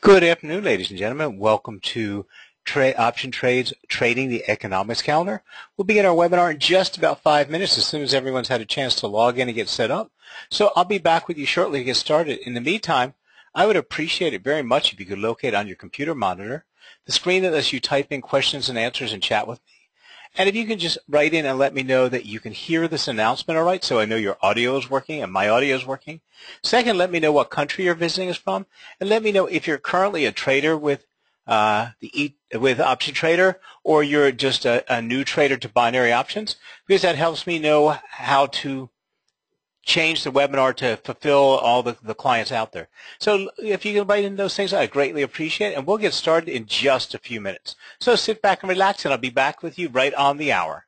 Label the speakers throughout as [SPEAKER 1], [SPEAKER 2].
[SPEAKER 1] Good afternoon, ladies and gentlemen. Welcome to Option Trades, Trading the Economics Calendar. We'll begin our webinar in just about 5 minutes as soon as everyone's had a chance to log in and get set up. So I'll be back with you shortly to get started. In the meantime, I would appreciate it very much if you could locate on your computer monitor the screen that lets you type in questions and answers and chat with me. And if you can just write in and let me know that you can hear this announcement all right, so I know your audio is working and my audio is working. Second, let me know what country you're visiting us from, and let me know if you're currently a trader with Option Trader, or you're just a new trader to binary options, because that helps me know how to change the webinar to fulfill all the clients out there. So if you can write in those things, I greatly appreciate it, and we'll get started in just a few minutes. So sit back and relax, and I'll be back with you right on the hour.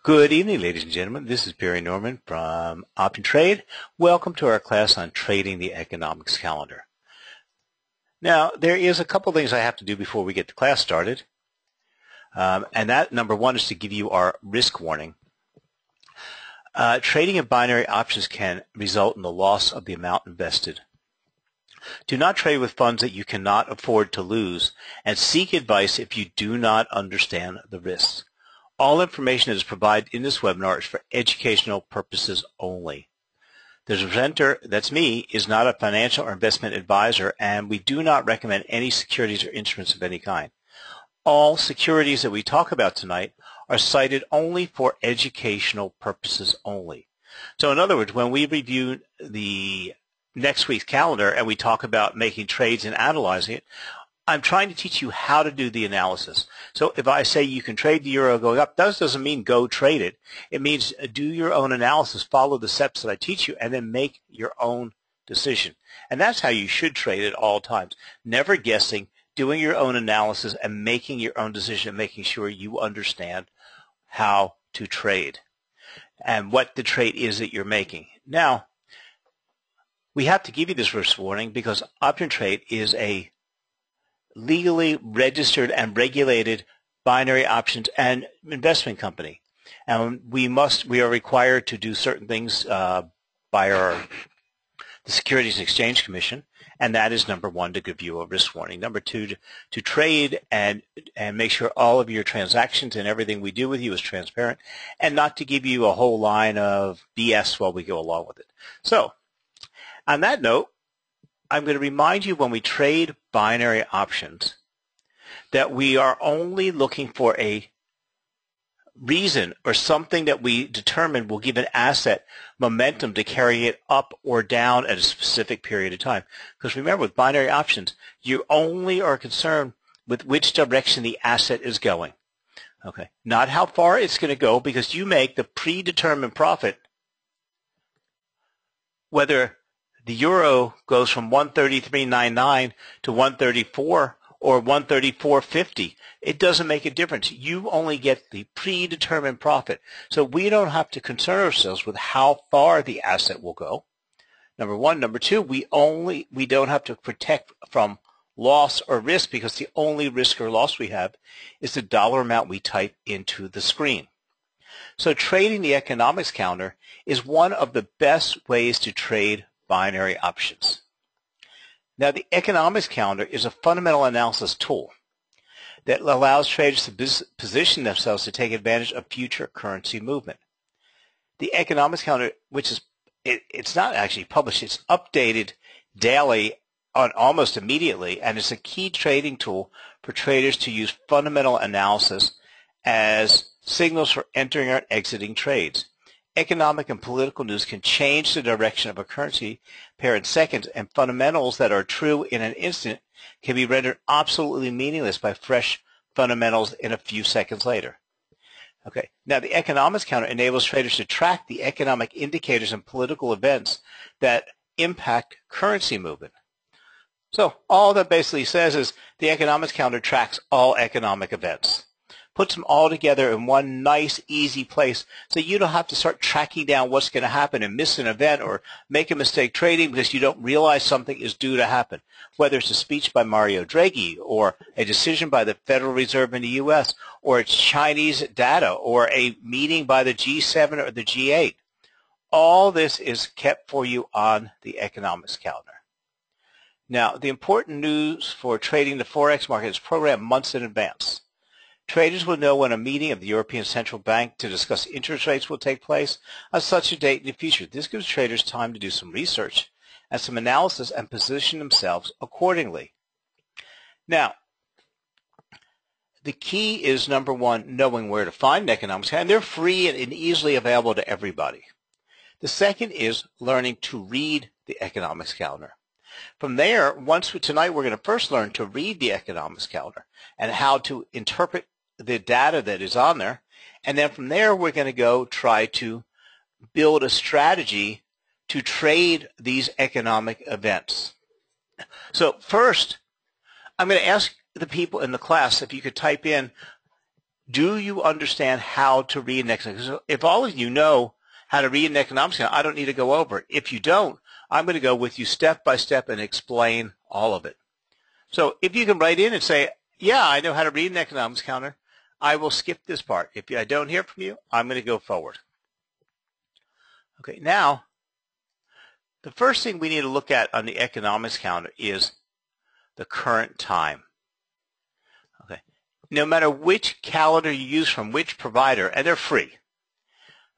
[SPEAKER 1] Good evening, ladies and gentlemen. This is Barry Norman from Option Trade. Welcome to our class on trading the economics calendar. Now, there is a couple things I have to do before we get the class started. And that, number one, is to give you our risk warning. Trading in binary options can result in the loss of the amount invested. Do not trade with funds that you cannot afford to lose, and seek advice if you do not understand the risks. All information that is provided in this webinar is for educational purposes only. The presenter, that's me, is not a financial or investment advisor, and we do not recommend any securities or instruments of any kind. All securities that we talk about tonight are cited only for educational purposes only. So in other words, when we review the next week's calendar and we talk about making trades and analyzing it, I'm trying to teach you how to do the analysis. So if I say you can trade the euro going up, that doesn't mean go trade it. It means do your own analysis, follow the steps that I teach you, and then make your own decision. And that's how you should trade at all times. Never guessing, doing your own analysis and making your own decision, and making sure you understand how to trade and what the trade is that you're making. Now, we have to give you this risk warning because option trade is a legally registered and regulated binary options and investment company. And we are required to do certain things by the Securities and Exchange Commission, and that is number one, to give you a risk warning. Number two, to trade and make sure all of your transactions and everything we do with you is transparent, and not to give you a whole line of BS while we go along with it. So, on that note, I'm going to remind you when we trade binary options that we are only looking for a reason or something that we determine will give an asset momentum to carry it up or down at a specific period of time. Because remember, with binary options, you only are concerned with which direction the asset is going. Okay, not how far it's going to go, because you make the predetermined profit whether the euro goes from 133.99 to 134 or 134.50. It doesn't make a difference. You only get the predetermined profit. So we don't have to concern ourselves with how far the asset will go. Number one. Number two, we don't have to protect from loss or risk, because the only risk or loss we have is the dollar amount we type into the screen. So trading the economics counter is one of the best ways to trade binary options. Now, the economics counter is a fundamental analysis tool that allows traders to position themselves to take advantage of future currency movement. The economics counter, it's not actually published, it's updated daily on almost immediately, and it's a key trading tool for traders to use fundamental analysis as signals for entering or exiting trades. Economic and political news can change the direction of a currency pair in seconds, and fundamentals that are true in an instant can be rendered absolutely meaningless by fresh fundamentals in a few seconds later. Okay. Now, the economics counter enables traders to track the economic indicators and political events that impact currency movement. So all that basically says is the economics counter tracks all economic events, puts them all together in one nice, easy place, so you don't have to start tracking down what's going to happen and miss an event or make a mistake trading because you don't realize something is due to happen, whether it's a speech by Mario Draghi or a decision by the Federal Reserve in the U.S. or it's Chinese data or a meeting by the G7 or the G8. All this is kept for you on the economics calendar. Now, the important news for trading the Forex market is programmed months in advance. Traders will know when a meeting of the European Central Bank to discuss interest rates will take place on such a date in the future. This gives traders time to do some research and some analysis and position themselves accordingly. Now, the key is, number one, knowing where to find economics, and they're free and easily available to everybody. The second is learning to read the economics calendar. From there, tonight we're going to first learn to read the economics calendar and how to interpret the data that is on there. And then from there, we're going to go try to build a strategy to trade these economic events. So first, I'm going to ask the people in the class if you could type in, do you understand how to read an economics calendar? If all of you know how to read an economics calendar, I don't need to go over it. If you don't, I'm going to go with you step by step and explain all of it. So if you can write in and say, yeah, I know how to read an economics calendar, I will skip this part. If I don't hear from you, I'm going to go forward. Okay, now, the first thing we need to look at on the economics calendar is the current time. Okay, no matter which calendar you use from which provider, and they're free,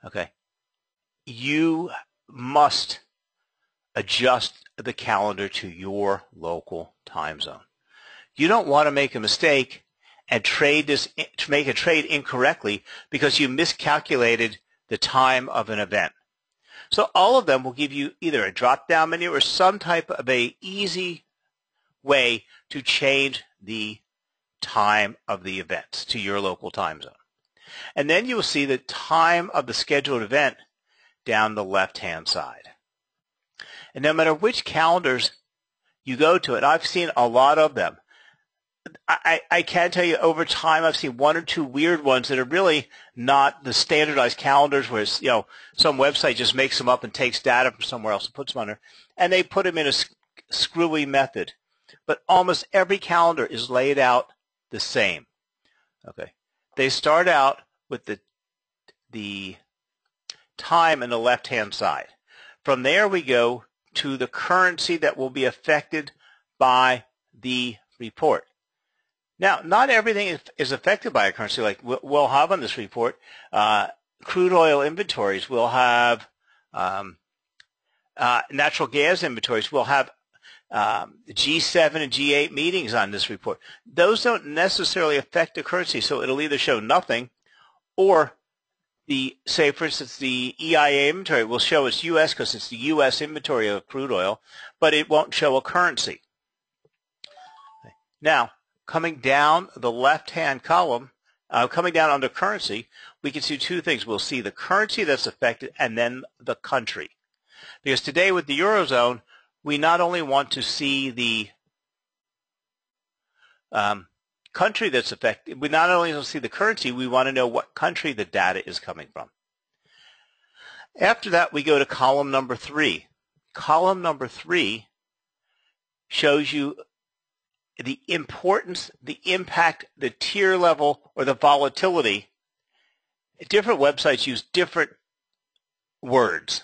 [SPEAKER 1] okay, you must adjust the calendar to your local time zone. You don't want to make a mistake and make a trade incorrectly because you miscalculated the time of an event. So all of them will give you either a drop-down menu or some type of a easy way to change the time of the events to your local time zone. And then you will see the time of the scheduled event down the left-hand side. And no matter which calendars you go to, and I've seen a lot of them, I can tell you over time I've seen one or two weird ones that are really not the standardized calendars where some website just makes them up and takes data from somewhere else and puts them on there, and they put them in a screwy method. But almost every calendar is laid out the same. Okay, they start out with the time in the left-hand side. From there we go to the currency that will be affected by the report. Now, not everything is affected by a currency. Like we'll have on this report, crude oil inventories. We'll have natural gas inventories. We'll have G7 and G8 meetings on this report. Those don't necessarily affect the currency, so it'll either show nothing or say, for instance, the EIA inventory will show it's U.S. because it's the U.S. inventory of crude oil, but it won't show a currency. Now, coming down the left-hand column, coming down under currency, we can see two things. We'll see the currency that's affected and then the country. Because today with the Eurozone, we not only want to see the country that's affected, we not only want to see the currency, we want to know what country the data is coming from. After that, we go to column number 3. Column number 3 shows you the importance, the impact, the tier level, or the volatility. Different websites use different words,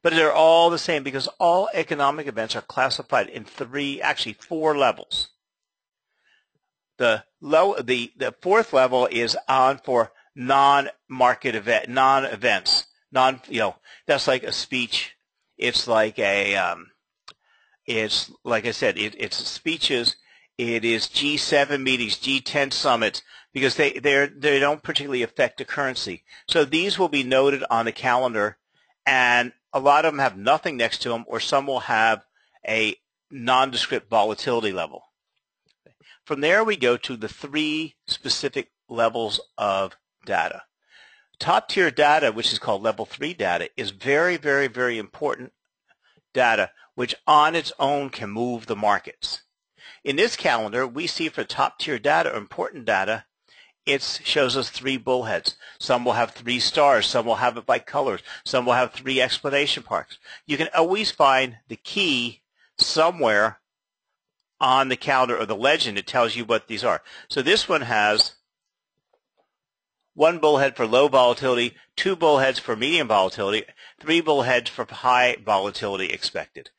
[SPEAKER 1] but they're all the same because all economic events are classified in 4 levels. The fourth level is on for non-market event, non-events, that's like a speech. It's like it's like I said, it's speeches. It is G7 meetings, G10 summits, because they don't particularly affect the currency. So these will be noted on the calendar, and a lot of them have nothing next to them, or some will have a nondescript volatility level. From there, we go to the 3 specific levels of data. Top tier data, which is called level 3 data, is very, very, very important data, which on its own can move the markets. In this calendar, we see for top tier data, important data, it shows us 3 bullheads. Some will have 3 stars. Some will have it by colors. Some will have 3 exclamation marks. You can always find the key somewhere on the calendar or the legend. It tells you what these are. So this one has 1 bullhead for low volatility, 2 bullheads for medium volatility, 3 bullheads for high volatility expected.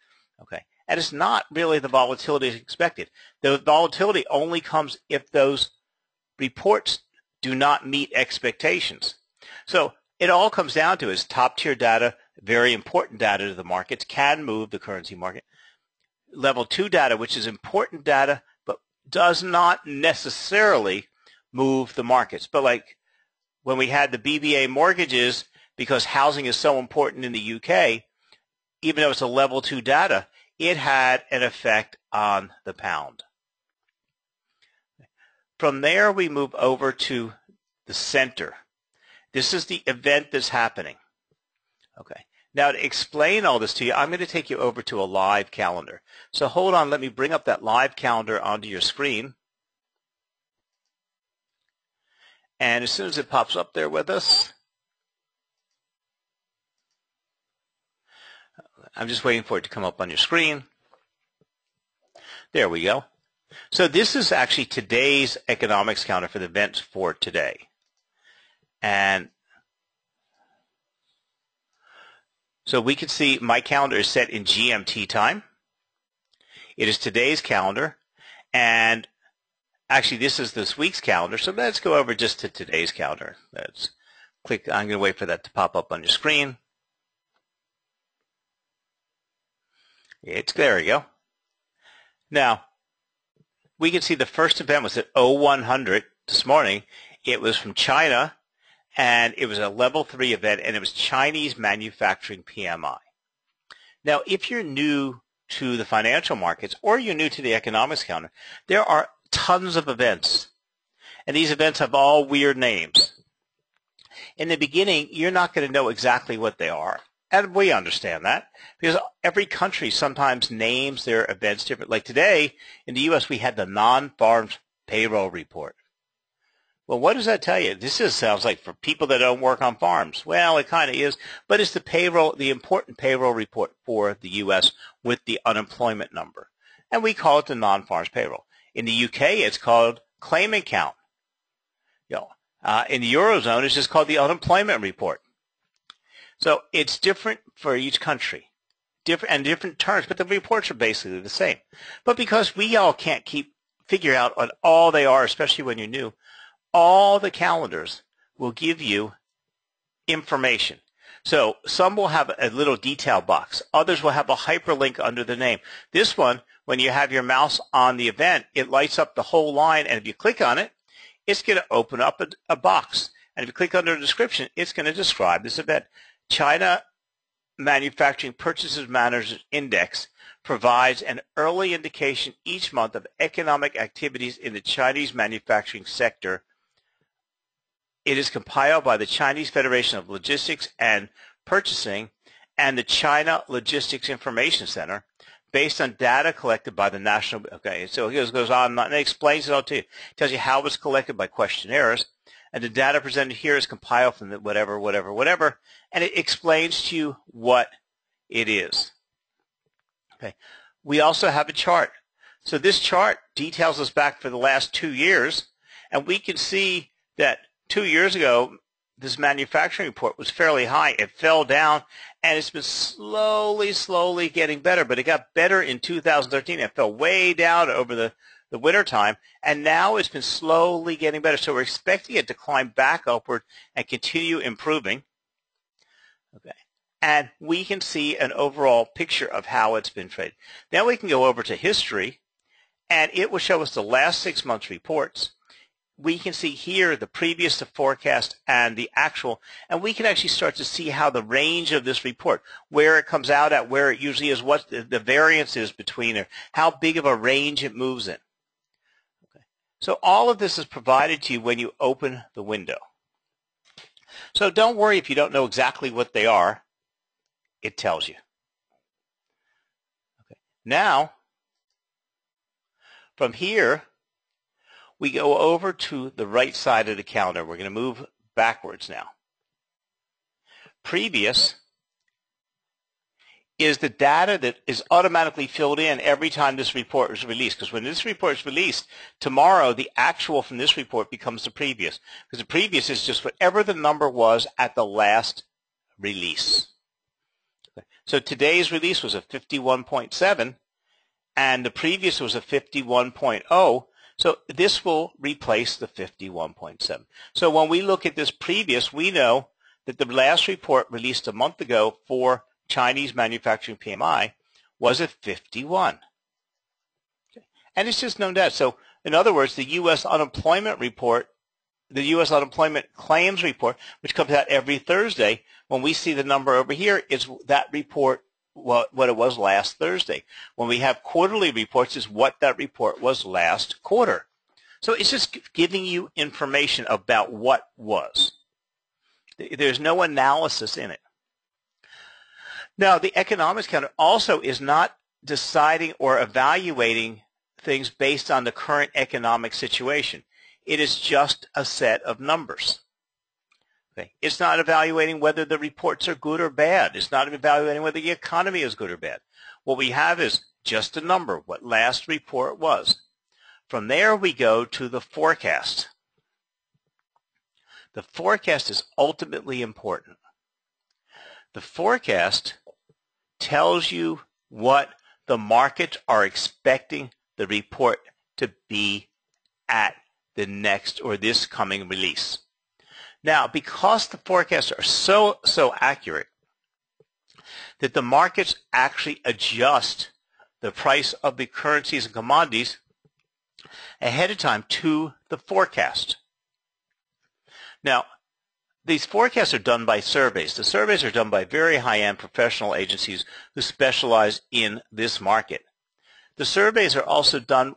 [SPEAKER 1] Okay. And it's not really the volatility expected. The volatility only comes if those reports do not meet expectations. So it all comes down to is top tier data, very important data to the markets, can move the currency market. Level 2 data, which is important data, but does not necessarily move the markets. But like when we had the BBA mortgages, because housing is so important in the UK, even though it's a level 2 data, it had an effect on the pound. From there, we move over to the center. This is the event that's happening. Okay. Now, to explain all this to you, I'm going to take you over to a live calendar. So hold on. Let me bring up that live calendar onto your screen. And as soon as it pops up there with us, I'm just waiting for it to come up on your screen. There we go. So this is actually today's economics calendar for the events for today. And so we can see my calendar is set in GMT time. It is today's calendar. And Actually, this is this week's calendar, so let's go over just to today's calendar. Let's click. I'm going to wait for that to pop up on your screen. There you go. Now, we can see the first event was at 0100 this morning. It was from China, and it was a level 3 event, and it was Chinese manufacturing PMI. Now, if you're new to the financial markets or you're new to the economics calendar, there are tons of events, and these events have all weird names. In the beginning, you're not going to know exactly what they are, and we understand that because every country sometimes names their events different. Like today in the U.S., we had the non-farms payroll report. Well, what does that tell you? This sounds like for people that don't work on farms. Well, it kind of is, but it's the important payroll report for the U.S. with the unemployment number, and we call it the non-farms payroll. In the UK, it's called claimant count. In the Eurozone, it's just called the unemployment report. So it's different for each country, different terms, but the reports are basically the same. But because we all can't figure out what all they are, especially when you're new, all the calendars will give you information. So some will have a little detail box. Others will have a hyperlink under the name. This one, when you have your mouse on the event, it lights up the whole line, and if you click on it, it's going to open up a box. And if you click under the description, it's going to describe this event. China Manufacturing Purchases Managers Index provides an early indication each month of economic activities in the Chinese manufacturing sector. It is compiled by the Chinese Federation of Logistics and Purchasing and the China Logistics Information Center based on data collected by the National. Okay, so it goes on and it explains it all to you. It tells you how it was collected by questionnaires, and the data presented here is compiled from the whatever, and it explains to you what it is. Okay, we also have a chart. So this chart details us back for the last 2 years, and we can see that 2 years ago, this manufacturing report was fairly high. It fell down, and it's been slowly getting better. But it got better in 2013. It fell way down over the winter time, and now it's been slowly getting better. So we're expecting it to climb back upward and continue improving. Okay, and we can see an overall picture of how it's been traded. Then we can go over to history, and it will show us the last 6 months reports. We can see here the previous, the forecast, and the actual, and we can actually start to see how the range of this report, where it comes out at, where it usually is, what the variance is between it, how big of a range it moves in. Okay. So all of this is provided to you when you open the window. So don't worry if you don't know exactly what they are. It tells you. Okay. Now, from here, we go over to the right side of the calendar. We're going to move backwards now. Previous is the data that is automatically filled in every time this report is released. Because when this report is released, tomorrow the actual from this report becomes the previous. Because the previous is just whatever the number was at the last release. Okay. So today's release was a 51.7, and the previous was a 51.0. So this will replace the 51.7. So when we look at this previous, we know that the last report released a month ago for Chinese manufacturing PMI was at 51. Okay. And it's just known that. So in other words, the U.S. unemployment report, the U.S. unemployment claims report, which comes out every Thursday, when we see the number over here, is that report what it was last Thursday. When we have quarterly reports, is what that report was last quarter. So it's just giving you information about what was. There's no analysis in it. Now, the economics calendar also is not deciding or evaluating things based on the current economic situation. It is just a set of numbers. Okay. It's not evaluating whether the reports are good or bad. It's not evaluating whether the economy is good or bad. What we have is just a number, what last report was. From there, we go to the forecast. The forecast is ultimately important. The forecast tells you what the markets are expecting the report to be at the next or this coming release. Now, because the forecasts are so accurate that the markets actually adjust the price of the currencies and commodities ahead of time to the forecast. Now, these forecasts are done by surveys. The surveys are done by very high-end professional agencies who specialize in this market. The surveys are also done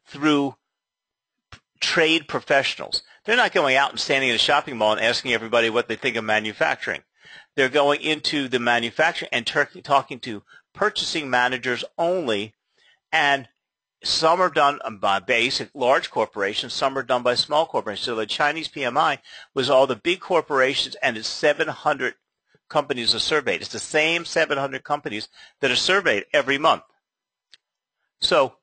[SPEAKER 1] through trade professionals. They're not going out and standing in a shopping mall and asking everybody what they think of manufacturing. They're going into the manufacturing and talking to purchasing managers only, and some are done by basic large corporations, some are done by small corporations. So the Chinese PMI was all the big corporations, and it's 700 companies are surveyed. It's the same 700 companies that are surveyed every month. So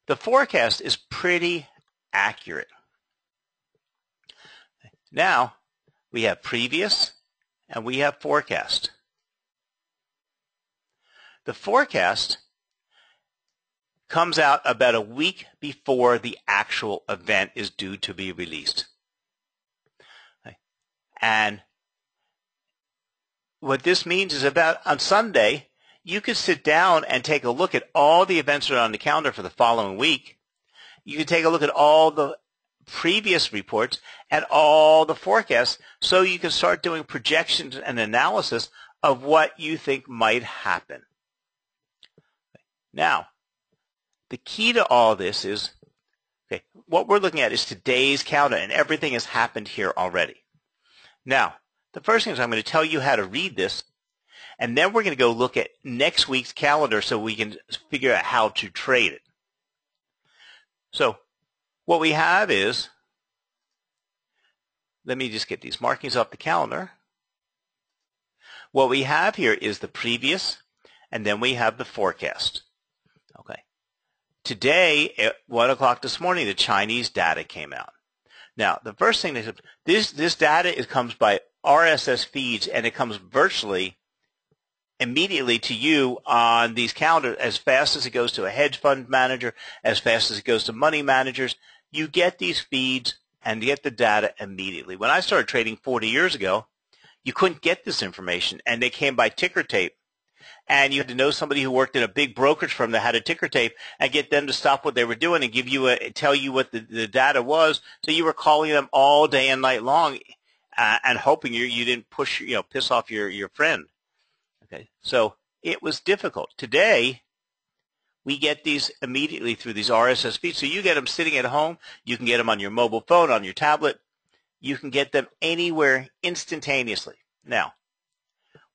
[SPEAKER 1] the forecast is pretty accurate. Now we have previous and we have forecast. The forecast comes out about a week before the actual event is due to be released. And what this means is about on Sunday, you could sit down and take a look at all the events that are on the calendar for the following week. You can take a look at all the previous reports and all the forecasts, so you can start doing projections and analysis of what you think might happen. Now, the key to all this is, okay, what we're looking at is today's calendar, and everything has happened here already. Now, the first thing is I'm going to tell you how to read this, and then we're going to go look at next week's calendar so we can figure out how to trade it. So what we have is, let me just get these markings off the calendar. What we have here is the previous, and then we have the forecast. Okay. Today, at 1 o'clock this morning, the Chinese data came out. Now, the first thing they said, this data comes by RSS feeds, and it comes virtually immediately to you on these calendars as fast as it goes to a hedge fund manager, as fast as it goes to money managers. You get these feeds and you get the data immediately. When I started trading 40 years ago, you couldn't get this information, and they came by ticker tape. And you had to know somebody who worked in a big brokerage firm that had a ticker tape and get them to stop what they were doing and give you tell you what the data was. So you were calling them all day and night long and hoping you didn't piss off your friend. Okay, so it was difficult. Today, we get these immediately through these RSS feeds. So you get them sitting at home. You can get them on your mobile phone, on your tablet. You can get them anywhere instantaneously. Now,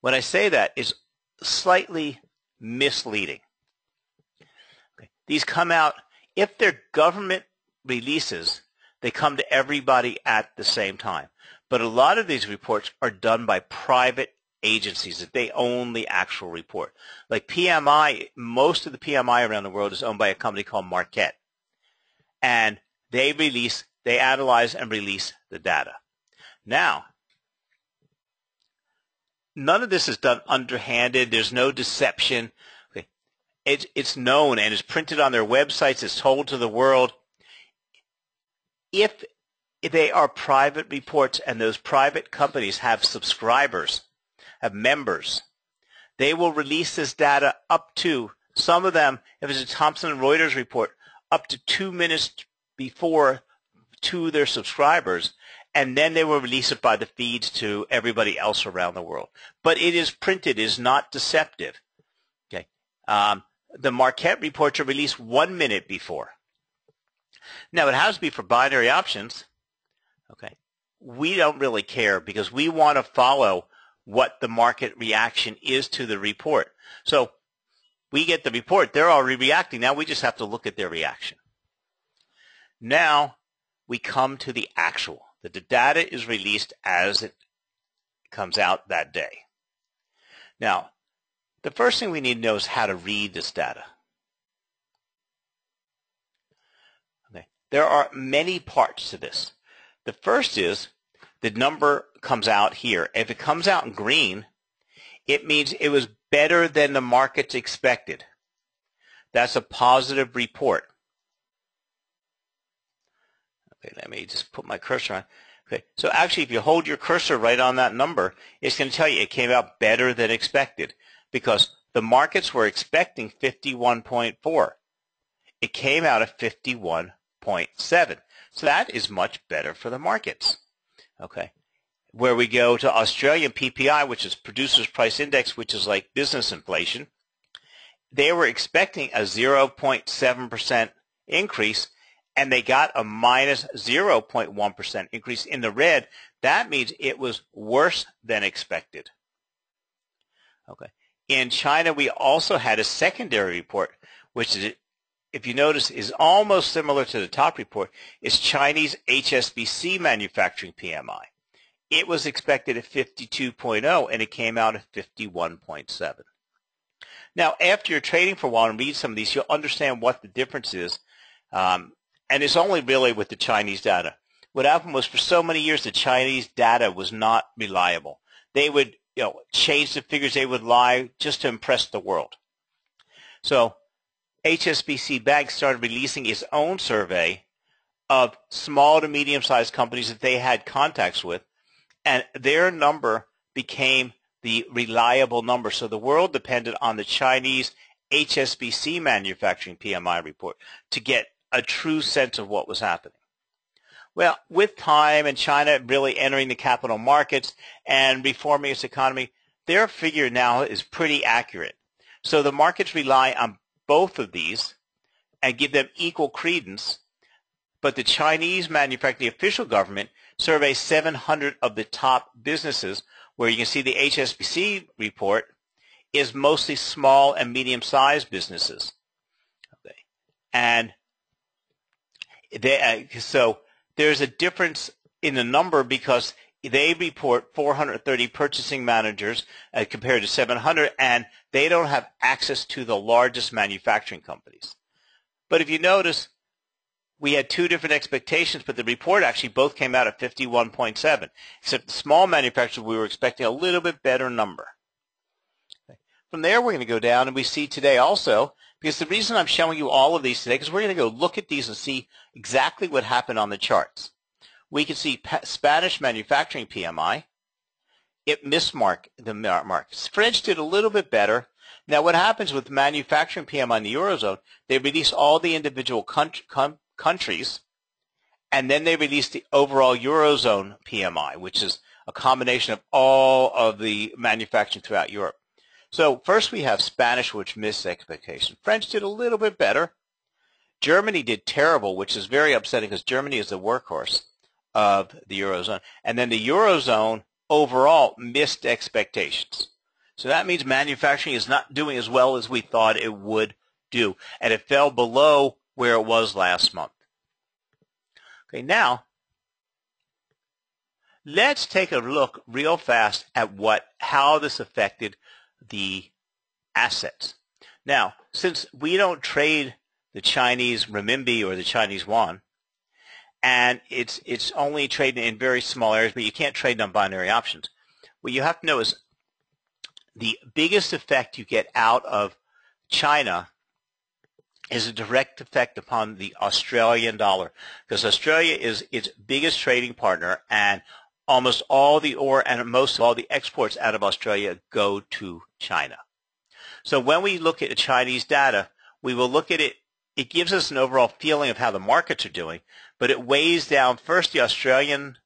[SPEAKER 1] when I say that, it's slightly misleading. Okay. These come out, if they're government releases, they come to everybody at the same time. But a lot of these reports are done by private agencies that they own the actual report. Like PMI, most of the PMI around the world is owned by a company called Marquette. And they analyze and release the data. Now, none of this is done underhanded. There's no deception. Okay. It's known and it's printed on their websites. It's told to the world. If they are private reports and those private companies have subscribers, have members, they will release this data up to, some of them, if it's a Thomson Reuters report, up to 2 minutes before to their subscribers, and then they will release it by the feeds to everybody else around the world. But it is printed, it is not deceptive. Okay, the Marquette reports are released 1 minute before. Now, it has to be for binary options. Okay, we don't really care because we want to follow what the market reaction is to the report. So we get the report, they're already reacting. Now we just have to look at their reaction. Now we come to the actual, that the data is released as it comes out that day. Now, the first thing we need to know is how to read this data. Okay. There are many parts to this. The first is the number comes out here. If it comes out in green, it means it was better than the markets expected. That's a positive report. Okay, let me just put my cursor on. Okay, so actually if you hold your cursor right on that number, it's going to tell you it came out better than expected because the markets were expecting 51.4. It came out at 51.7. So that is much better for the markets. Okay, where we go to Australian PPI, which is Producers Price Index, which is like business inflation, they were expecting a 0.7% increase, and they got a minus 0.1% increase in the red. That means it was worse than expected. Okay. In China, we also had a secondary report, which is, if you notice, is almost similar to the top report. It's Chinese HSBC manufacturing PMI. It was expected at 52.0, and it came out at 51.7. Now, after you're trading for a while and read some of these, you'll understand what the difference is. And it's only really with the Chinese data. What happened was for so many years, the Chinese data was not reliable. They would change the figures. They would lie just to impress the world. So HSBC Bank started releasing its own survey of small to medium-sized companies that they had contacts with, and their number became the reliable number. So the world depended on the Chinese HSBC manufacturing PMI report to get a true sense of what was happening. Well, with time and China really entering the capital markets and reforming its economy, their figure now is pretty accurate. So the markets rely on both of these and give them equal credence, but the Chinese manufacturing official government surveys 700 of the top businesses, where you can see the HSBC report is mostly small and medium-sized businesses. Okay. And so there's a difference in the number because they report 430 purchasing managers compared to 700, and they don't have access to the largest manufacturing companies. But if you notice, we had two different expectations, but the report actually both came out at 51.7, except the small manufacturers, we were expecting a little bit better number. Okay. From there, we're going to go down, and we see today also, because the reason I'm showing you all of these today, because we're going to go look at these and see exactly what happened on the charts. We can see Spanish manufacturing PMI. It missed the mark. French did a little bit better. Now, what happens with manufacturing PMI in the Eurozone, they release all the individual countries, and then they release the overall Eurozone PMI, which is a combination of all of the manufacturing throughout Europe. So first we have Spanish, which missed expectation. French did a little bit better. Germany did terrible, which is very upsetting because Germany is the workhorse of the Eurozone. And then the Eurozone overall missed expectations. So that means manufacturing is not doing as well as we thought it would do. And it fell below where it was last month. Okay, now let's take a look real fast at how this affected the assets. Now, since we don't trade the Chinese renminbi or the Chinese yuan, and it's only traded in very small areas, but you can't trade non-binary options. What you have to know is the biggest effect you get out of China is a direct effect upon the Australian dollar, because Australia is its biggest trading partner, and almost all the ore and most of all the exports out of Australia go to China. So when we look at the Chinese data, we will look at it. It gives us an overall feeling of how the markets are doing, but it weighs down first the Australian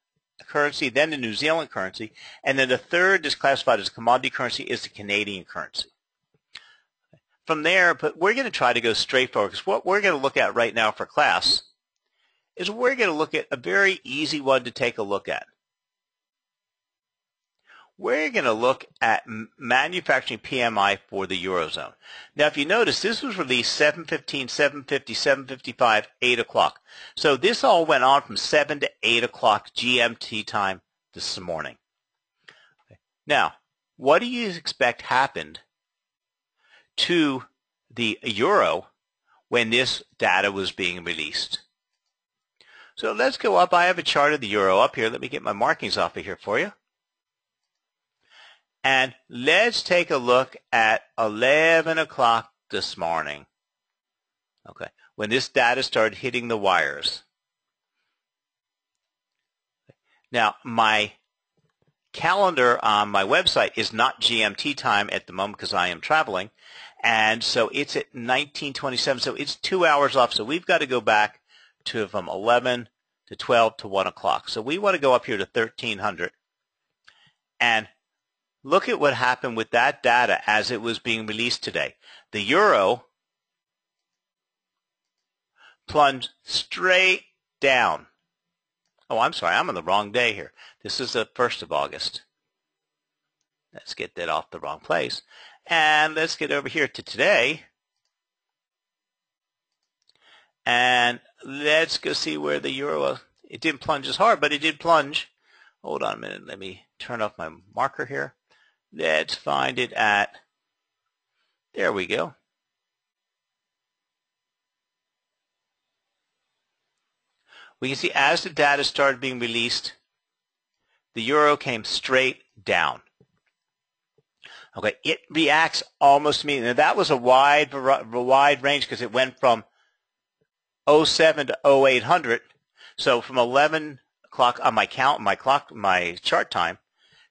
[SPEAKER 1] currency, then the New Zealand currency, and then the third is classified as commodity currency is the Canadian currency. From there, but we're going to try to go straight forward, because what we're going to look at right now for class is we're going to look at a very easy one to take a look at. We're going to look at manufacturing PMI for the Eurozone. Now, if you notice, this was released 7:15, 7:50, 7:55, 8 o'clock. So this all went on from 7 to 8 o'clock GMT time this morning. Okay. Now, what do you expect happened to the euro when this data was being released? So let's go up. I have a chart of the euro up here. Let me get my markings off of here for you. And let's take a look at 11 o'clock this morning, okay, when this data started hitting the wires. Now, my calendar on my website is not GMT time at the moment because I am traveling, and so it's at 1927, so it's 2 hours off. So we've got to go back to from 11 to 12 to 1 o'clock. So we want to go up here to 1300 and look at what happened with that data as it was being released today. The euro plunged straight down. Oh, I'm sorry, I'm on the wrong day here. This is the 1st of August. Let's get that off the wrong place. And let's get over here to today. And let's go see where the euro, it didn't plunge as hard, but it did plunge. Hold on a minute, let me turn off my marker here. Let's find it at, there we go. We can see as the data started being released, the euro came straight down. Okay, it reacts almost immediately. Now that was a wide range because it went from 07 to 0800. So from 11 o'clock on my my chart time,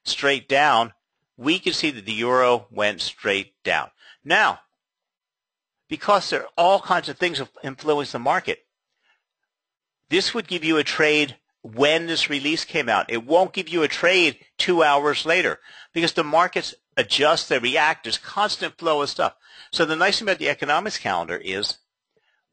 [SPEAKER 1] straight down, we can see that the euro went straight down. Now, because there are all kinds of things that influence the market, this would give you a trade when this release came out. It won't give you a trade 2 hours later because the markets adjust, they react. There's constant flow of stuff. So the nice thing about the economics calendar is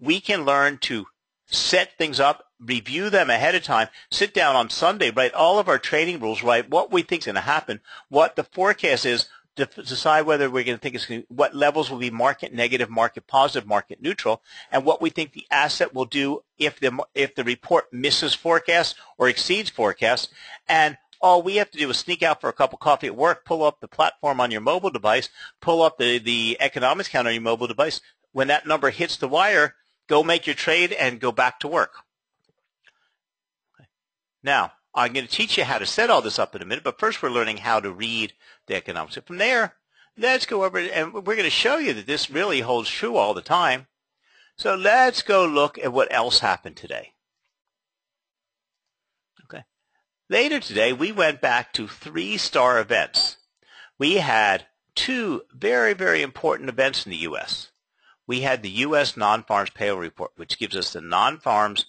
[SPEAKER 1] we can learn to set things up, review them ahead of time, sit down on Sunday, write all of our trading rules, write what we think is going to happen, what the forecast is, to decide whether we're going to think it's going to, what levels will be market negative, market positive, market neutral, and what we think the asset will do if the report misses forecast or exceeds forecast. And all we have to do is sneak out for a cup of coffee at work, pull up the platform on your mobile device, pull up the economics counter on your mobile device. When that number hits the wire, go make your trade and go back to work. Okay. Now, I'm going to teach you how to set all this up in a minute, but first we're learning how to read the economics. So from there, let's go over and we're going to show you that this really holds true all the time. So let's go look at what else happened today. Okay. Later today, we went back to 3-star events. We had 2 very, very important events in the U.S. We had the U.S. non-farms payroll report, which gives us the non-farms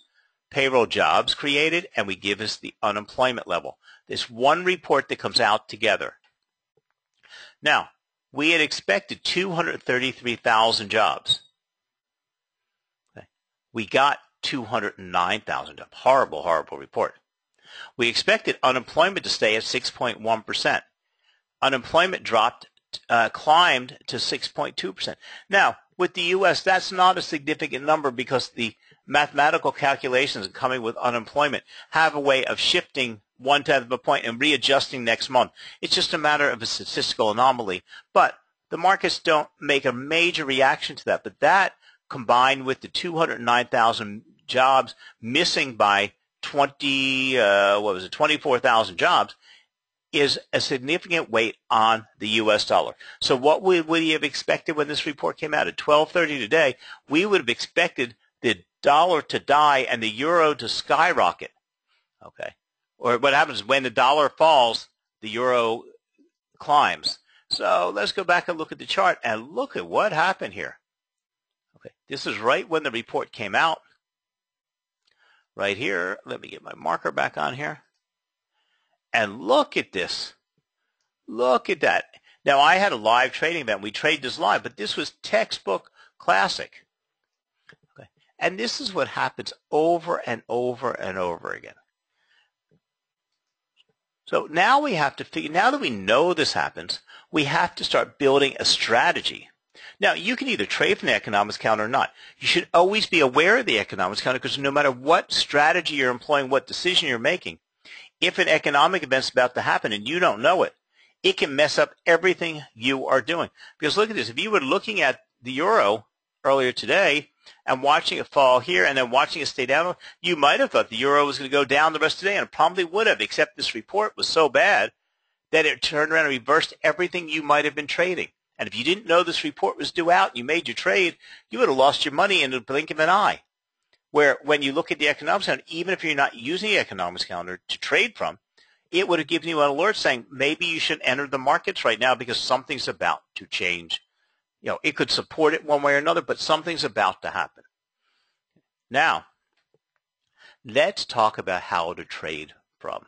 [SPEAKER 1] payroll jobs created, and we give us the unemployment level. This one report that comes out together. Now, we had expected 233,000 jobs. Okay. We got 209,000 jobs. Horrible, horrible report. We expected unemployment to stay at 6.1%. Unemployment climbed to 6.2%. Now, with the U.S., that's not a significant number because the mathematical calculations coming with unemployment have a way of shifting 1/10 of a point and readjusting next month. It's just a matter of a statistical anomaly. But the markets don't make a major reaction to that. But that, combined with the 209,000 jobs missing by 24,000 jobs, is a significant weight on the U.S. dollar. So what would we have expected when this report came out at 12:30 today? We would have expected the dollar to die and the euro to skyrocket. Okay. Or what happens when the dollar falls, the euro climbs. So let's go back and look at the chart and look at what happened here. Okay. This is right when the report came out. Right here. Let me get my marker back on here. And look at this. Look at that. Now, I had a live trading event. We trade this live, but this was textbook classic. Okay. And this is what happens over and over and over again. So now we have to figure, now that we know this happens, we have to start building a strategy. Now, you can either trade from the economics counter or not. You should always be aware of the economics counter because no matter what strategy you're employing, what decision you're making, if an economic event's about to happen and you don't know it, it can mess up everything you are doing. Because look at this. If you were looking at the euro earlier today and watching it fall here and then watching it stay down, you might have thought the euro was going to go down the rest of the day, and it probably would have, except this report was so bad that it turned around and reversed everything you might have been trading. And if you didn't know this report was due out and you made your trade, you would have lost your money in the blink of an eye. Where when you look at the economics calendar, even if you're not using the economics calendar to trade from,
[SPEAKER 2] it would have given you an alert saying maybe you should enter the markets right now because something's about to change. It could support it one way or another, but something's about to happen. Now, let's talk about how to trade from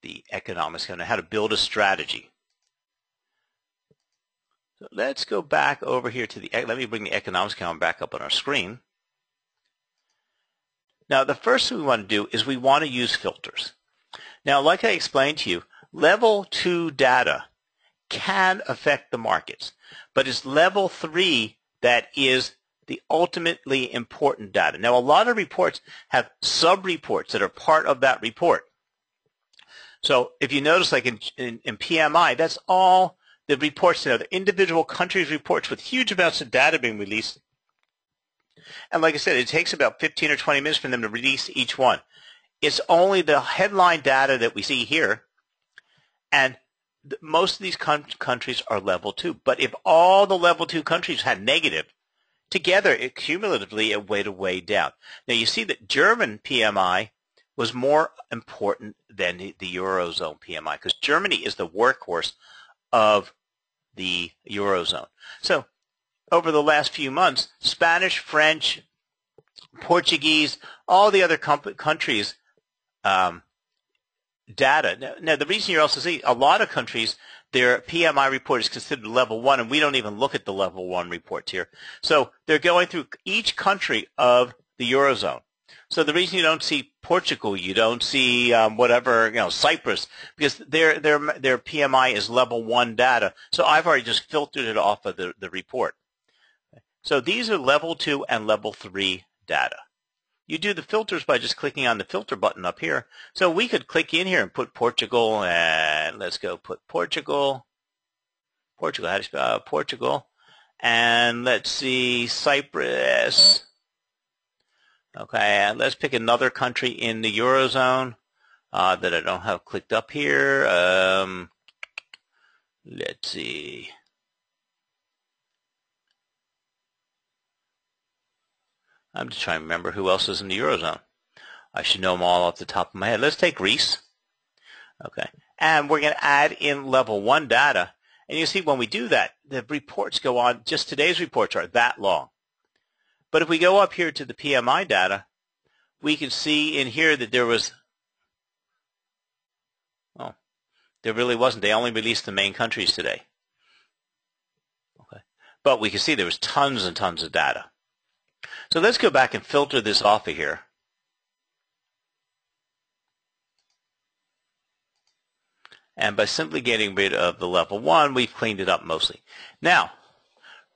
[SPEAKER 2] the economics calendar, how to build a strategy. So let's go back over here to let me bring the economics calendar back up on our screen. Now, the first thing we want to do is we want to use filters. Now, like I explained to you, level 2 data can affect the markets, but it's level 3 that is the ultimately important data. Now, a lot of reports have sub-reports that are part of that report. So if you notice, like in PMI, that's all the reports, the individual countries' reports with huge amounts of data being released. And like I said, it takes about 15 or 20 minutes for them to release each one. It's only the headline data that we see here, and most of these countries are level 2. But if all the level 2 countries had negative, together, cumulatively, it weighed way down. Now, you see that German PMI was more important than the Eurozone PMI because Germany is the workhorse of the Eurozone. So over the last few months, Spanish, French, Portuguese, all the other countries' data. Now, the reason you're also seeing a lot of countries, their PMI report is considered level 1, and we don't even look at the level 1 reports here. So they're going through each country of the Eurozone. So the reason you don't see Portugal, you don't see Cyprus, because their PMI is level 1 data. So I've already just filtered it off of the report. So these are level 2 and level 3 data. You do the filters by just clicking on the filter button up here. So we could click in here and put Portugal, and let's go put Portugal. Portugal, how do you spell Portugal? And let's see, Cyprus. Okay, and let's pick another country in the Eurozone that I don't have clicked up here. Let's see. I'm just trying to remember who else is in the Eurozone. I should know them all off the top of my head. Let's take Greece. Okay, and we're going to add in level 1 data. And you see when we do that, the reports go on. Just today's reports are that long. But if we go up here to the PMI data, we can see in here that there really wasn't. They only released the main countries today. Okay, but we can see there was tons and tons of data. So let's go back and filter this off of here. And by simply getting rid of the level 1, we've cleaned it up mostly. Now,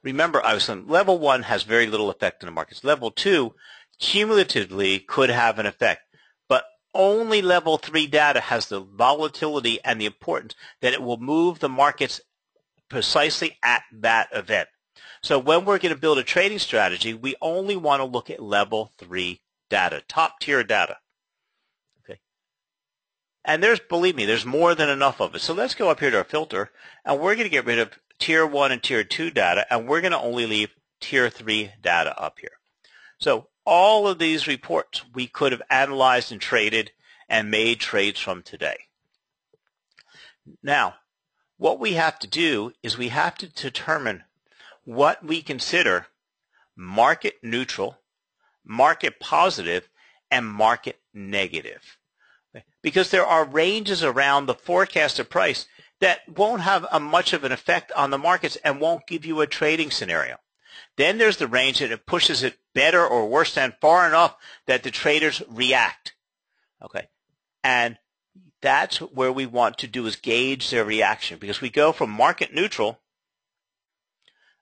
[SPEAKER 2] remember, I was saying level 1 has very little effect in the markets. Level 2 cumulatively could have an effect, but only level 3 data has the volatility and the importance that it will move the markets precisely at that event. So when we're going to build a trading strategy, we only want to look at level 3 data, top tier data. Okay. And believe me, there's more than enough of it. So let's go up here to our filter, and we're going to get rid of tier 1 and tier 2 data, and we're going to only leave tier 3 data up here. So all of these reports we could have analyzed and traded and made trades from today. Now, what we have to do is we have to determine what we consider market neutral, market positive, and market negative. Because there are ranges around the forecasted price that won't have much of an effect on the markets and won't give you a trading scenario. Then there's the range that it pushes it better or worse than far enough that the traders react. Okay, and that's where we want to do is gauge their reaction, because we go from market neutral,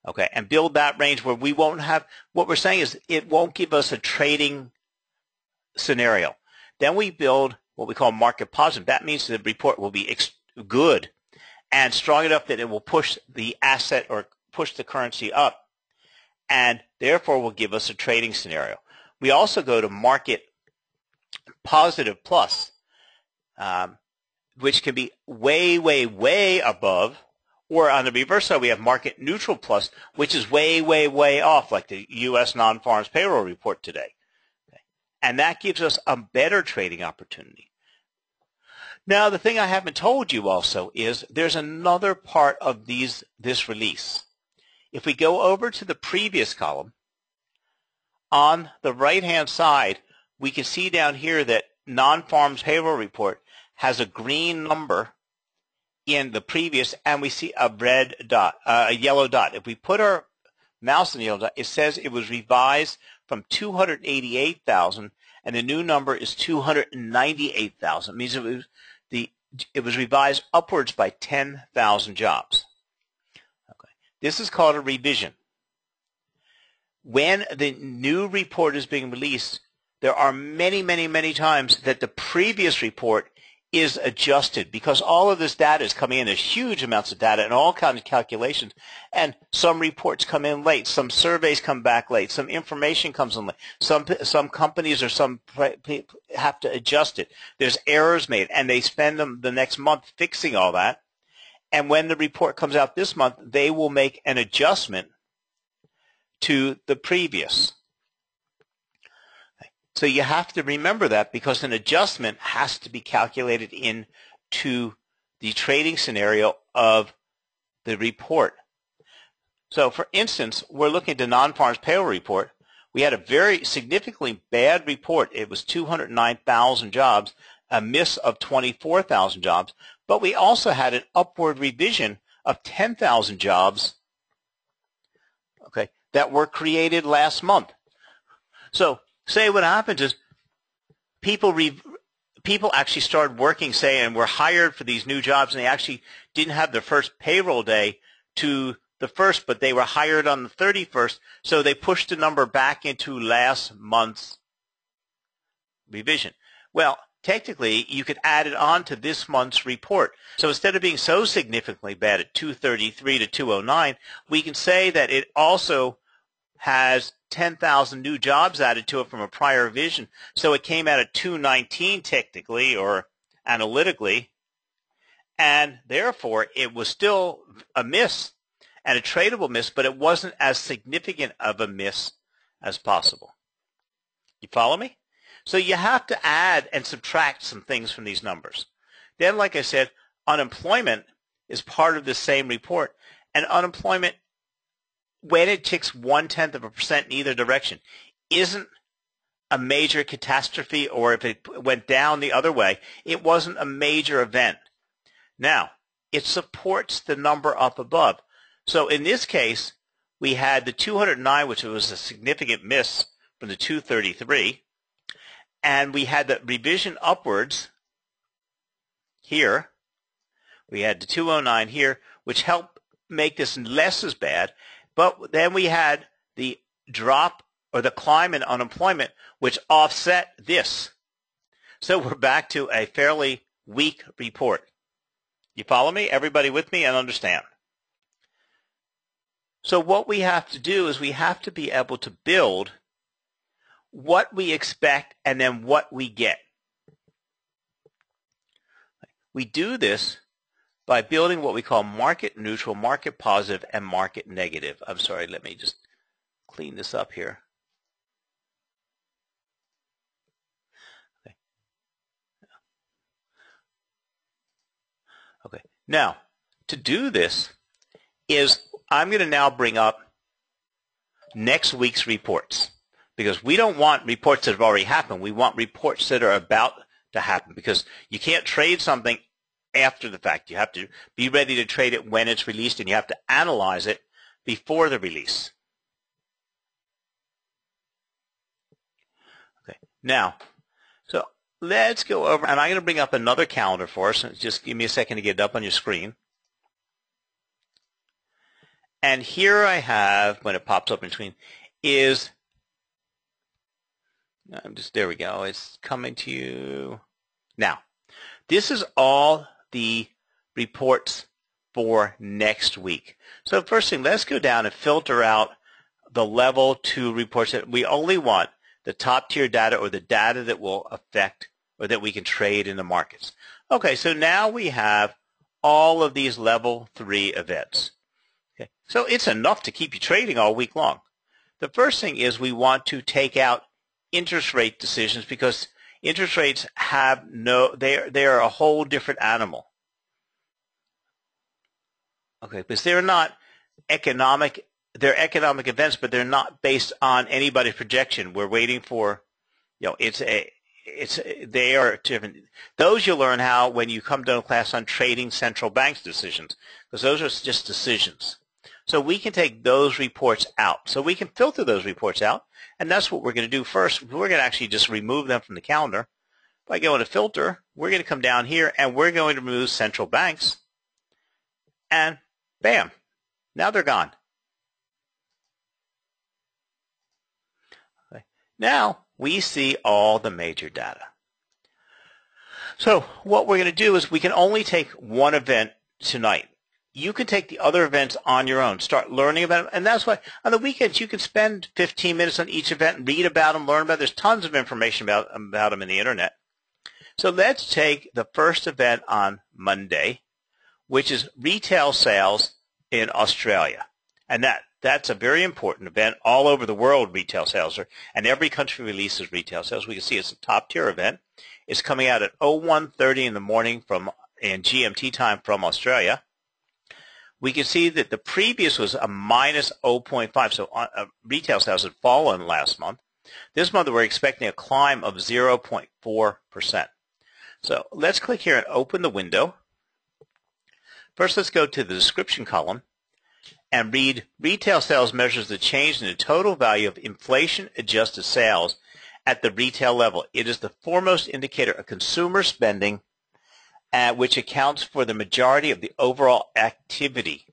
[SPEAKER 2] okay, and build that range where we won't have, what we're saying is it won't give us a trading scenario. Then we build what we call market positive. That means the report will be good and strong enough that it will push the asset or push the currency up, and therefore will give us a trading scenario. We also go to market positive plus, which can be way, way, way above, or on the reverse side, we have market neutral plus, which is way, way, way off, like the U.S. non-farms payroll report today. Okay. And that gives us a better trading opportunity. Now, the thing I haven't told you also is there's another part of this release. If we go over to the previous column, on the right-hand side, we can see down here that non-farms payroll report has a green number in the previous, and we see a red dot, a yellow dot. If we put our mouse in the yellow dot, it says it was revised from 288,000, and the new number is 298,000. It means it was revised upwards by 10,000 jobs. Okay. This is called a revision. When the new report is being released, there are many, many, many times that the previous report is adjusted because all of this data is coming in. There's huge amounts of data and all kinds of calculations, and some reports come in late, some surveys come back late, some information comes in late, some companies or some have to adjust it. There's errors made, and they spend the next month fixing all that, and when the report comes out this month, they will make an adjustment to the previous. So you have to remember that because an adjustment has to be calculated into the trading scenario of the report. So for instance, we're looking at the non-farms payroll report. We had a very significantly bad report. It was 209,000 jobs, a miss of 24,000 jobs, but we also had an upward revision of 10,000 jobs, okay, that were created last month. So say what happens is people actually started working, say, and were hired for these new jobs, and they actually didn't have their first payroll day to the 1st, but they were hired on the 31st, so they pushed the number back into last month's revision. Well, technically, you could add it on to this month's report. So instead of being so significantly bad at 233 to 209, we can say that it also has 10,000 new jobs added to it from a prior revision. So it came out at 219 technically or analytically, and therefore it was still a miss and a tradable miss, but it wasn't as significant of a miss as possible. You follow me? So you have to add and subtract some things from these numbers. Then, like I said, unemployment is part of the same report, and unemployment, when it ticks 0.1% in either direction, isn't a major catastrophe, or if it went down the other way, it wasn't a major event. Now, it supports the number up above. So in this case, we had the 209, which was a significant miss from the 233, and we had the revision upwards here. We had the 209 here, which helped make this less as bad. But then we had the drop or the climb in unemployment, which offset this. So we're back to a fairly weak report. You follow me? Everybody with me and understand? So what we have to do is we have to be able to build what we expect and then what we get. We do this by building what we call market neutral, market positive, and market negative. I'm sorry, let me just clean this up here. Okay. Now, to do this is I'm going to now bring up next week's reports, because we don't want reports that have already happened. We want reports that are about to happen, because you can't trade something after the fact. You have to be ready to trade it when it's released, and you have to analyze it before the release. Okay. Now, so let's go over, and I'm going to bring up another calendar for us. Just give me a second to get it up on your screen. And here I have, when it pops up in between, is, there we go. It's coming to you. Now, this is all the reports for next week. So first thing, let's go down and filter out the level 2 reports. That we only want the top tier data, or the data that will affect or that we can trade in the markets. Okay, so now we have all of these level 3 events. Okay, so it's enough to keep you trading all week long. The first thing is we want to take out interest rate decisions, because Interest rates have they are a whole different animal. Okay, because they're not economic, they're economic events, but they're not based on anybody's projection. We're waiting for, they are different. Those you'll learn how when you come to a class on trading central banks decisions, because those are just decisions. So we can take those reports out. So we can filter those reports out, and that's what we're going to do first. We're going to actually just remove them from the calendar. By going to filter, we're going to come down here, and we're going to remove central banks, and bam, now they're gone. Okay. Now we see all the major data. So what we're going to do is we can only take one event tonight. You can take the other events on your own, start learning about them, and that's why on the weekends you can spend 15 minutes on each event and read about them, learn about them. There's tons of information about them in the internet. So let's take the first event on Monday, which is retail sales in Australia. And that's a very important event. All over the world retail sales are, and every country releases retail sales. We can see it's a top tier event. It's coming out at 01:30 in the morning in GMT time from Australia. We can see that the previous was a minus 0.5, so retail sales had fallen last month. This month we're expecting a climb of 0.4%. So let's click here and open the window. First, let's go to the description column and read retail sales measures the change in the total value of inflation-adjusted sales at the retail level. It is the foremost indicator of consumer spending, which accounts for the majority of the overall activity.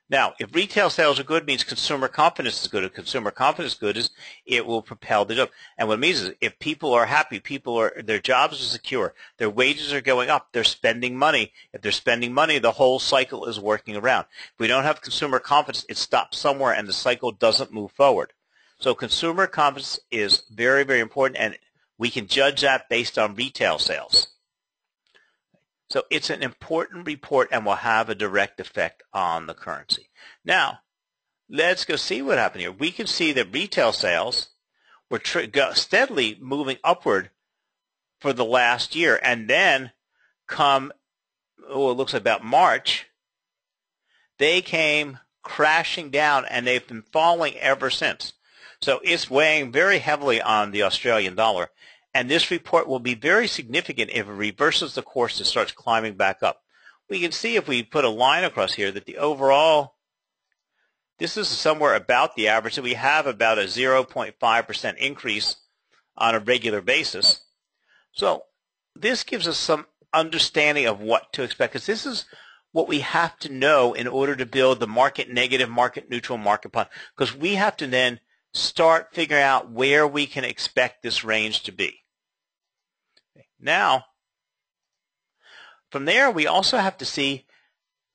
[SPEAKER 2] Now, if retail sales are good, it means consumer confidence is good. If consumer confidence is good, it will propel the job. And what it means is if people are happy, their jobs are secure, their wages are going up, they're spending money. If they're spending money, the whole cycle is working around. If we don't have consumer confidence, it stops somewhere and the cycle doesn't move forward. So consumer confidence is very, very important, and we can judge that based on retail sales. So it's an important report and will have a direct effect on the currency. Now, let's go see what happened here. We can see that retail sales were steadily moving upward for the last year, and then it looks like about March, they came crashing down, and they've been falling ever since. So it's weighing very heavily on the Australian dollar. And this report will be very significant if it reverses the course and starts climbing back up. We can see if we put a line across here that the overall, this is somewhere about the average. So we have about a 0.5% increase on a regular basis. So this gives us some understanding of what to expect, because this is what we have to know in order to build the market negative, market neutral, market positive, because we have to then start figuring out where we can expect this range to be. Now, from there, we also have to see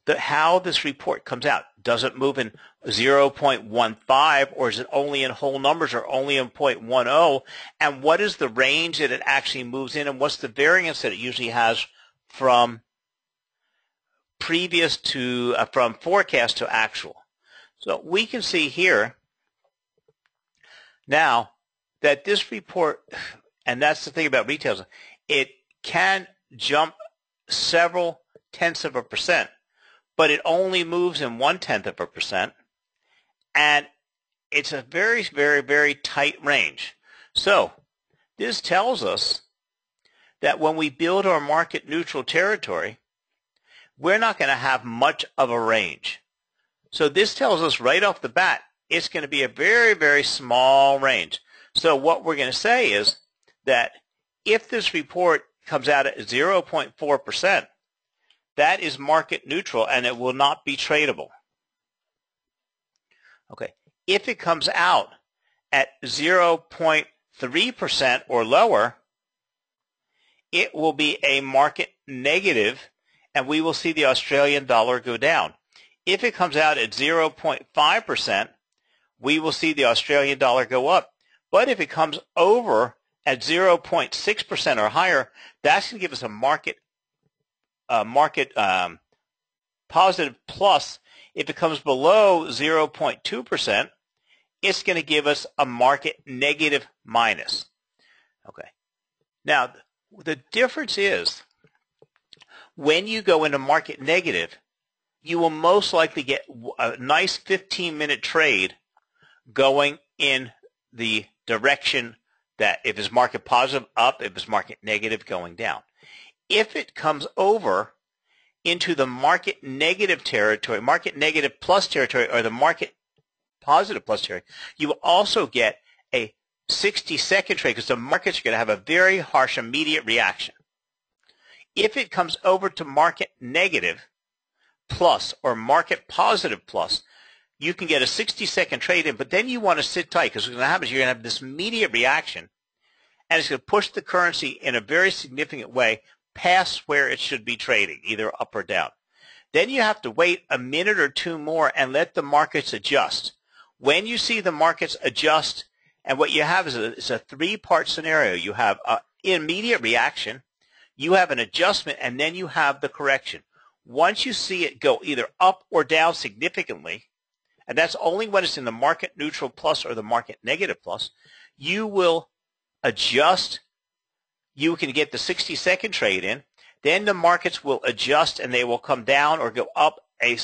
[SPEAKER 2] how this report comes out. Does it move in 0.15, or is it only in whole numbers, or only in 0.10? And what is the range that it actually moves in, and what's the variance that it usually has from from forecast to actual? So we can see here now that this report, and that's the thing about retail, it can jump several tenths of a percent, but it only moves in 0.1%, and it's a very, very, very tight range. So this tells us that when we build our market neutral territory, we're not going to have much of a range. So this tells us right off the bat it's going to be a very, very small range. So what we're going to say is that if this report comes out at 0.4%, that is market neutral and it will not be tradable. Okay. If it comes out at 0.3% or lower, it will be a market negative, and we will see the Australian dollar go down. If it comes out at 0.5%, we will see the Australian dollar go up. But if it comes over at 0.6% or higher, that's going to give us a market positive plus. If it comes below 0.2%, it's going to give us a market negative minus. Okay. Now, the difference is when you go into market negative, you will most likely get a nice 15-minute trade going in the direction that if it's market positive, up, if it's market negative, going down. If it comes over into the market negative territory, market negative plus territory, or the market positive plus territory, you will also get a 60-second trade because the markets are going to have a very harsh immediate reaction. If it comes over to market negative plus or market positive plus, you can get a 60-second trade in, but then you want to sit tight because what's going to happen is you're going to have this immediate reaction, and it's going to push the currency in a very significant way past where it should be trading, either up or down. Then you have to wait a minute or two more and let the markets adjust. When you see the markets adjust, and what you have is a three-part scenario. You have an immediate reaction, you have an adjustment, and then you have the correction. Once you see it go either up or down significantly, and that's only when it's in the market neutral plus or the market negative plus, you will adjust. You can get the 60-second trade in. Then the markets will adjust and they will come down or go up a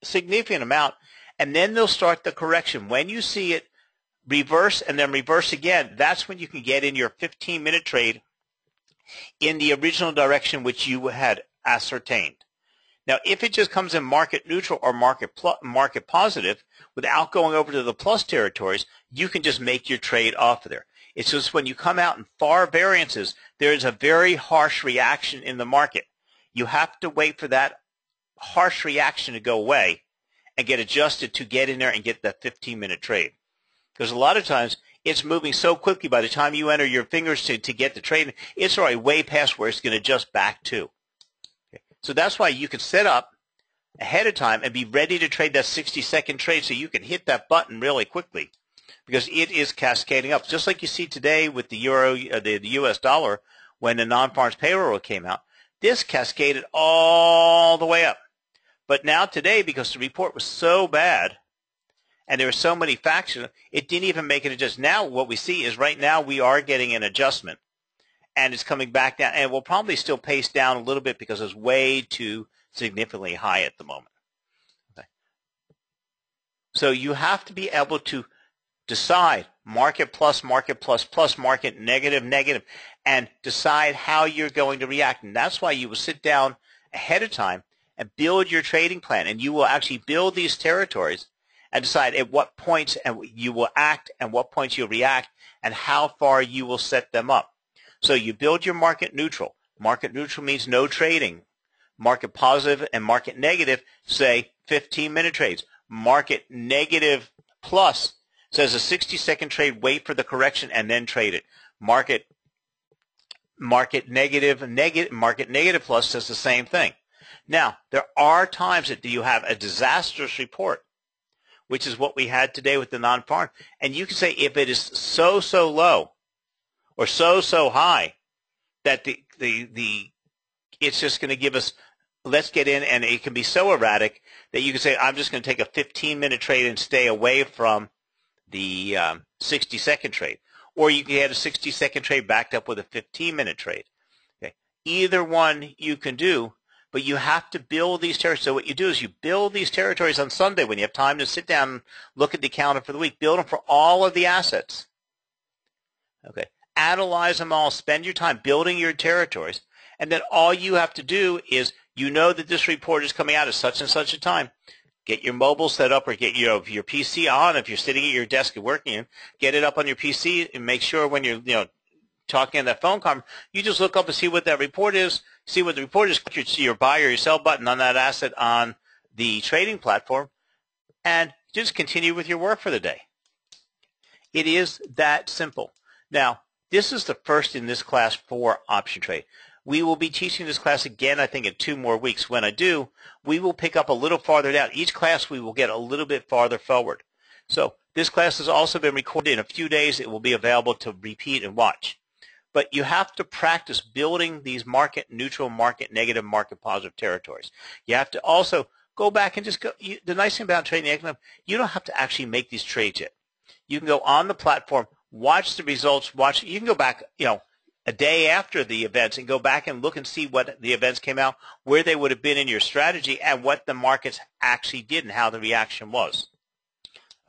[SPEAKER 2] significant amount, and then they'll start the correction. When you see it reverse and then reverse again, that's when you can get in your 15-minute trade in the original direction which you had ascertained. Now, if it just comes in market neutral or market positive without going over to the plus territories, you can just make your trade off of there. It's just when you come out in far variances, there is a very harsh reaction in the market. You have to wait for that harsh reaction to go away and get adjusted to get in there and get that 15-minute trade. Because a lot of times it's moving so quickly by the time you enter your fingers to get the trade, it's already way past where it's going to adjust back to. So that's why you can set up ahead of time and be ready to trade that 60-second trade so you can hit that button really quickly because it is cascading up. Just like you see today with the euro, the U.S. dollar when the non-farms payroll came out, this cascaded all the way up. But now today, because the report was so bad and there were so many factors, it didn't even make it adjust. Now what we see is right now we are getting an adjustment. And it's coming back down, and it will probably still pace down a little bit because it's way too significantly high at the moment. Okay. So you have to be able to decide market plus, market negative, and decide how you're going to react. And that's why you will sit down ahead of time and build your trading plan, and you will actually build these territories and decide at what points you will act and what points you'll react and how far you will set them up. So you build your market neutral. Market neutral means no trading. Market positive and market negative say 15-minute trades. Market negative plus says a 60-second trade, wait for the correction, and then trade it. Market negative plus says the same thing. Now, there are times that you have a disastrous report, which is what we had today with the non-farm. And you can say if it is so low, or so high that it's just going to give us, let's get in, and it can be so erratic that you can say, I'm just going to take a 15-minute trade and stay away from the 60-second trade. Or you can get a 60-second trade backed up with a 15-minute trade. Okay. Either one you can do, but you have to build these territories. So what you do is you build these territories on Sunday when you have time to sit down and look at the calendar for the week. Build them for all of the assets. Okay. Analyze them all, spend your time building your territories, and then all you have to do is, you know that this report is coming out at such and such a time. Get your mobile set up or get your PC on. If you're sitting at your desk and working, get it up on your PC and make sure when you're talking on that phone conference, you just look up and see what that report is, see what the report is, click your buy or your sell button on that asset on the trading platform, and just continue with your work for the day. It is that simple. Now, this is the first in this class for option trade. We will be teaching this class again, I think, in 2 more weeks. When I do, we will pick up a little farther down. Each class we will get a little bit farther forward. So this class has also been recorded. In a few days, it will be available to repeat and watch. But you have to practice building these market neutral, market negative, market positive territories. You have to also go back and just go. The nice thing about trading the economic, you don't have to actually make these trades yet. You can go on the platform, watch the results, you can go back, a day after the events and go back and look and see what the events came out, where they would have been in your strategy, and what the markets actually did and how the reaction was.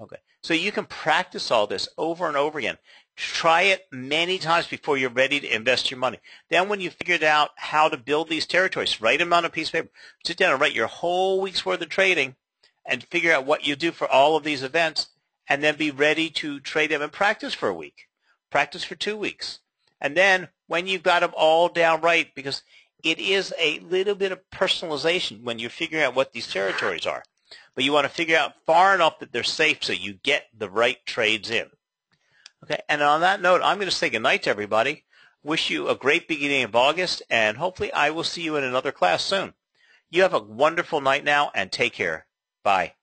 [SPEAKER 2] Okay, so you can practice all this over and over again. Try it many times before you're ready to invest your money. Then when you figured out how to build these territories, write them on a piece of paper. Sit down and write your whole week's worth of trading and figure out what you do for all of these events, and then be ready to trade them and practice for a week. Practice for 2 weeks. And then when you've got them all down right, because it is a little bit of personalization when you're figuring out what these territories are. But you want to figure out far enough that they're safe so you get the right trades in. Okay, and on that note, I'm going to say goodnight to everybody. Wish you a great beginning of August, and hopefully I will see you in another class soon. You have a wonderful night now, and take care. Bye.